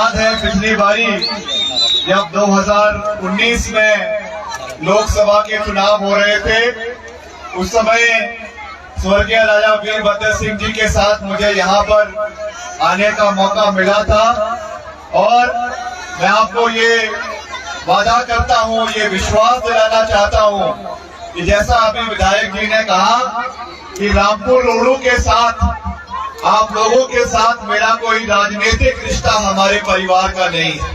याद है पिछली बारी जब 2019 में लोकसभा के चुनाव हो रहे थे, उस समय स्वर्गीय राजा वीरभद्र सिंह जी के साथ मुझे यहाँ पर आने का मौका मिला था और मैं आपको ये वादा करता हूँ, ये विश्वास दिलाना चाहता हूँ कि जैसा अभी विधायक जी ने कहा कि रामपुर रोडू के साथ, आप लोगों के साथ मेरा कोई राजनीतिक रिश्ता हमारे परिवार का नहीं है।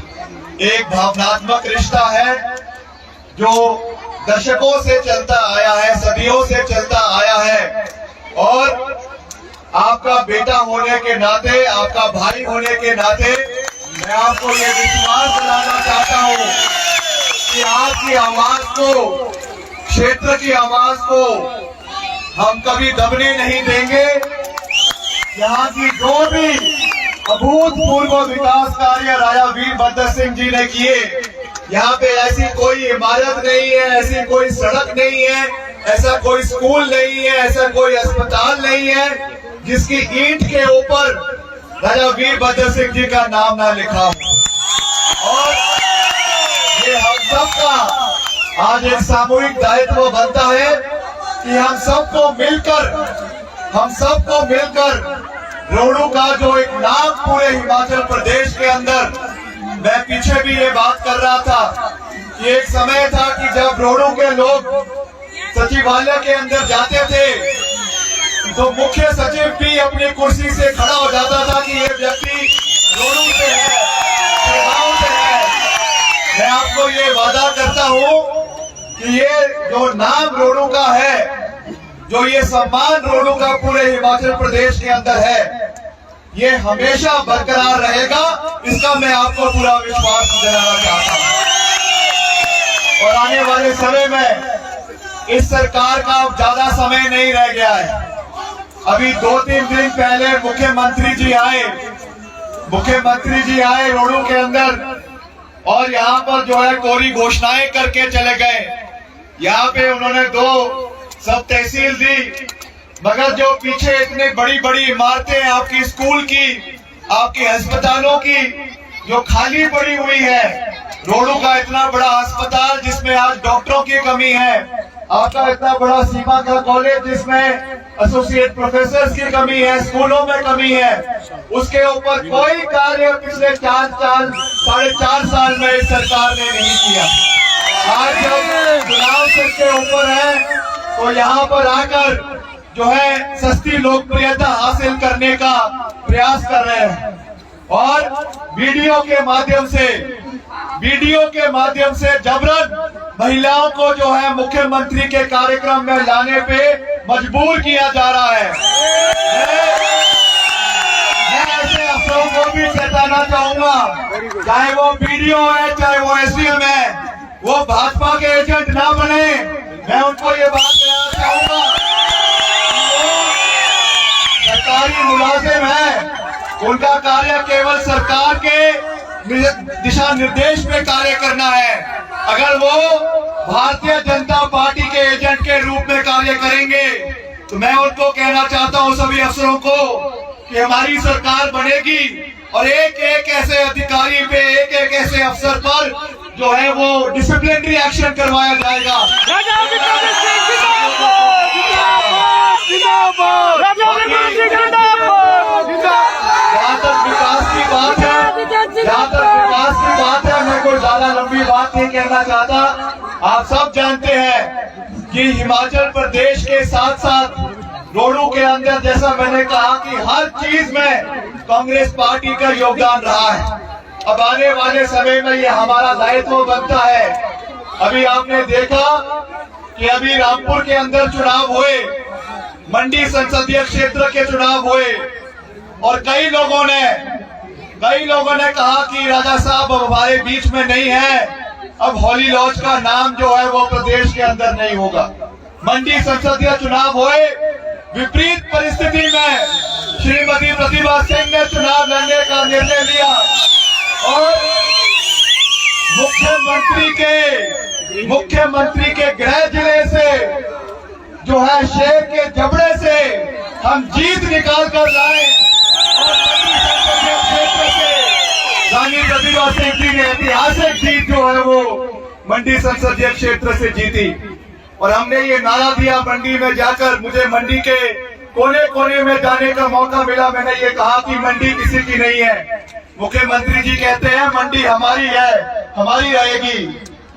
एक भावनात्मक रिश्ता है जो दशकों से चलता आया है, सदियों से चलता आया है और आपका बेटा होने के नाते, आपका भाई होने के नाते मैं आपको ये विश्वास दिलाना चाहता हूँ कि आपकी आवाज को, क्षेत्र की आवाज को हम कभी दबने नहीं देंगे। यहाँ की जो भी अभूतपूर्व विकास कार्य राजा वीरभद्र सिंह जी ने किए, यहाँ पे ऐसी कोई इमारत नहीं है, ऐसी कोई सड़क नहीं है, ऐसा कोई स्कूल नहीं है, ऐसा कोई अस्पताल नहीं है जिसकी ईंट के ऊपर राजा वीरभद्र सिंह जी का नाम ना लिखा हो। और ये हम सबका आज एक सामूहिक दायित्व बनता है कि हम सबको मिलकर रोडू का जो एक नाम पूरे हिमाचल प्रदेश के अंदर, मैं पीछे भी ये बात कर रहा था कि एक समय था कि जब रोडू के लोग सचिवालय के अंदर जाते थे तो मुख्य सचिव भी अपनी कुर्सी से खड़ा हो जाता था कि ये व्यक्ति रोडू से है, गांव से है। मैं आपको ये वादा करता हूँ कि ये जो नाम रोडू का है, जो ये सम्मान रोडू का पूरे हिमाचल प्रदेश के अंदर है, ये हमेशा बरकरार रहेगा। इसका मैं आपको पूरा विश्वास दिलाना चाहता हूँ। और आने वाले समय में इस सरकार का अब ज्यादा समय नहीं रह गया है। अभी 2-3 दिन पहले मुख्यमंत्री जी आए रोडू के अंदर और यहाँ पर जो है कोरी घोषणाएं करके चले गए। यहाँ पे उन्होंने 2 सब तहसील दी, मगर जो पीछे इतनी बड़ी बड़ी इमारतें आपकी स्कूल की, आपकी अस्पतालों की जो खाली पड़ी हुई है, रोडू का इतना बड़ा अस्पताल जिसमें आज डॉक्टरों की कमी है, आपका इतना बड़ा सीमा का कॉलेज जिसमें एसोसिएट प्रोफेसर की कमी है, स्कूलों में कमी है, उसके ऊपर कोई कार्य पिछले 4.5 साल में इस सरकार ने नहीं किया। आज जब चुनाव सिर के ऊपर है तो यहाँ पर आकर जो है सस्ती लोकप्रियता हासिल करने का प्रयास कर रहे हैं और वीडियो के माध्यम से जबरन महिलाओं को जो है मुख्यमंत्री के कार्यक्रम में लाने पे मजबूर किया जा रहा है। मैं ऐसे अफसरों को भी चेताना चाहूंगा, चाहे वो वीडियो है, चाहे वो एसडीएम है, वो भाजपा के एजेंट ना बने। मैं उनको ये बात कहना चाहूंगा, सरकारी मुलाजिम है, उनका कार्य केवल सरकार के दिशा निर्देश में कार्य करना है। अगर वो भारतीय जनता पार्टी के एजेंट के रूप में कार्य करेंगे तो मैं उनको कहना चाहता हूं, सभी अफसरों को, कि हमारी सरकार बनेगी और एक एक ऐसे अधिकारी पे, एक एक ऐसे अफसर पर जो है वो डिसिप्लिनरी एक्शन करवाया जाएगा। जहाँ तक विकास की बात है, मैं कोई ज्यादा लंबी बात नहीं कहना चाहता। आप सब जानते हैं कि हिमाचल प्रदेश के साथ साथ रोडू के अंदर, जैसा मैंने कहा कि हर चीज में कांग्रेस पार्टी का योगदान रहा है। अब आने वाले समय में ये हमारा दायित्व बनता है। अभी आपने देखा कि अभी रामपुर के अंदर चुनाव हुए, मंडी संसदीय क्षेत्र के चुनाव हुए और कई लोगों ने कहा कि राजा साहब अब हमारे बीच में नहीं है, अब हॉली लॉज का नाम जो है वो प्रदेश के अंदर नहीं होगा। मंडी संसदीय चुनाव हुए, विपरीत परिस्थिति में श्रीमती प्रतिभा सिंह ने चुनाव लड़ने का निर्णय लिया और मुख्यमंत्री के गृह जिले से जो है शेर के जबड़े से हम जीत निकाल कर लाए और क्षेत्र से रानी प्रतिभा सिंह जी ने ऐतिहासिक जीत जो है वो मंडी संसदीय क्षेत्र से जीती। और हमने ये नारा दिया मंडी में जाकर, मुझे मंडी के कोने कोने में जाने का मौका मिला। मैंने ये कहा कि मंडी किसी की नहीं है। मुख्यमंत्री जी कहते हैं मंडी हमारी है, हमारी रहेगी।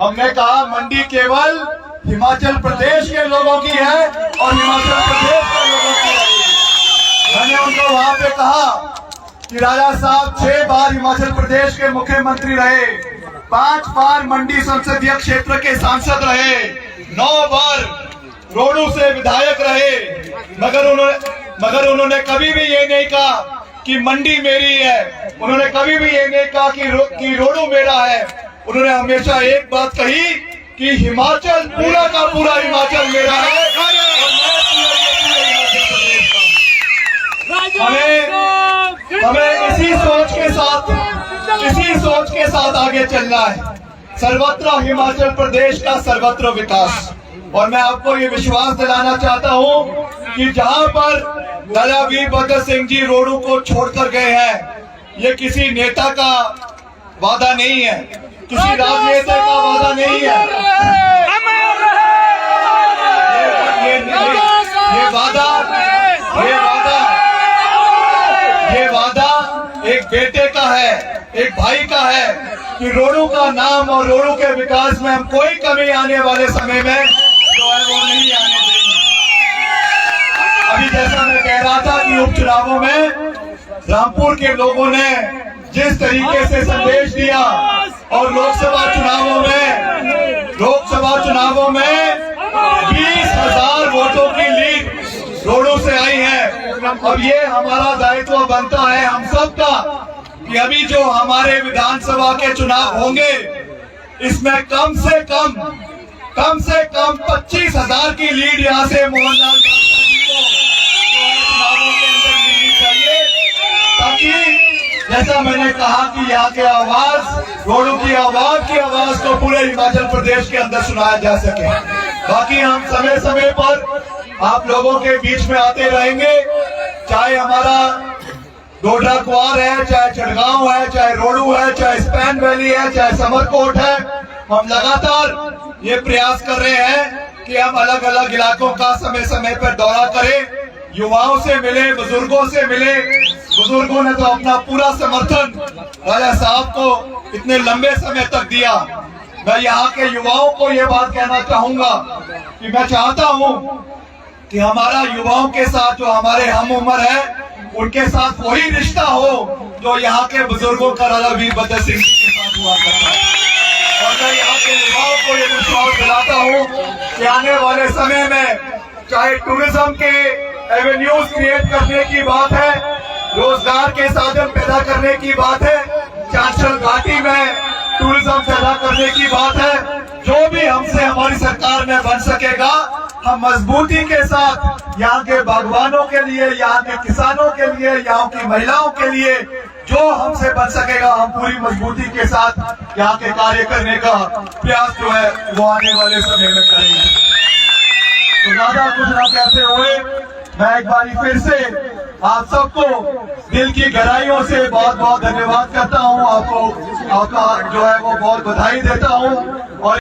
हमने कहा मंडी केवल हिमाचल प्रदेश के लोगों की है और हिमाचल प्रदेश के लोगों की रहेगी। मैंने उनको वहां पे कहा कि राजा साहब 6 बार हिमाचल प्रदेश के मुख्यमंत्री रहे, 5 बार मंडी संसदीय क्षेत्र के सांसद रहे, 9 बार रोडू से विधायक रहे, मगर उन्होंने कभी भी ये नहीं कहा कि मंडी मेरी है। उन्होंने कभी भी ये नहीं कहा कि रोडू मेरा है। उन्होंने हमेशा एक बात कही कि हिमाचल पूरा का पूरा हिमाचल मेरा है और मैं पूरे हिमाचल प्रदेश का। हमें इसी सोच के साथ आगे चलना है। सर्वत्र हिमाचल प्रदेश का सर्वत्र विकास। और मैं आपको ये विश्वास दिलाना चाहता हूँ कि जहाँ पर राजा वीरभद्र सिंह जी रोडू को छोड़कर गए हैं, ये किसी नेता का वादा नहीं है, किसी राजनेता का वादा नहीं है। ये वादा एक बेटे का है, एक भाई का है कि रोडू का नाम और रोडू के विकास में हम कोई कमी आने वाले समय में जो है वो नहीं आने देंगे। अभी जैसा मैं कह रहा था कि उपचुनावों में रामपुर के लोगों ने जिस तरीके से संदेश दिया और लोकसभा चुनावों में 20,000 वोटों की लीड रोडू से आई है। अब ये हमारा दायित्व बनता है हम सबका कि अभी जो हमारे विधानसभा के चुनाव होंगे, इसमें कम से कम 25,000 की लीड यहाँ से मोहनलाल चुनावों के अंदर मिलनी चाहिए, ताकि जैसा मैंने कहा कि यहाँ के आवाज, रोडू की आवाज को पूरे हिमाचल प्रदेश के अंदर सुनाया जा सके। बाकी हम समय समय पर आप लोगों के बीच में आते रहेंगे, चाहे हमारा डोडरा क्वार है, चाहे चढ़गांव है, चाहे रोडू है, चाहे स्पैन वैली है, चाहे समरकोट है। हम लगातार ये प्रयास कर रहे हैं कि हम अलग अलग इलाकों का समय समय पर दौरा करें, युवाओं से मिले, बुजुर्गों से मिले। बुजुर्गों ने तो अपना पूरा समर्थन राजा साहब को इतने लंबे समय तक दिया। मैं यहाँ के युवाओं को ये बात कहना चाहूंगा कि मैं चाहता हूँ कि हमारा युवाओं के साथ जो हमारे हम उम्र है, उनके साथ वही रिश्ता हो जो यहाँ के बुजुर्गों का राजा वीरभद्र सिंह के साथ हुआ करता है। और मैं यहाँ के युवाओं को ये विश्वास दिलाता हूँ कि आने वाले समय में चाहे टूरिज्म के एवेन्यूज क्रिएट करने की बात है, रोजगार के साधन पैदा करने की बात है, चांचल घाटी में टूरिज्म पैदा करने की बात है, जो भी हमसे हमारी सरकार में बन सकेगा, हम मजबूती के साथ यहाँ के बागवानों के लिए, यहाँ के किसानों के लिए, यहाँ की महिलाओं के लिए जो हमसे बन सकेगा, हम पूरी मजबूती के साथ यहाँ के कार्य करने का प्रयास जो है वो आने वाले समय में करेंगे। तो ज्यादा कुछ न कहते हुए मैं एक बार फिर से आप सबको दिल की गहराइयों से बहुत बहुत धन्यवाद करता हूँ। आपको आपका जो है वो बहुत बधाई देता हूँ। और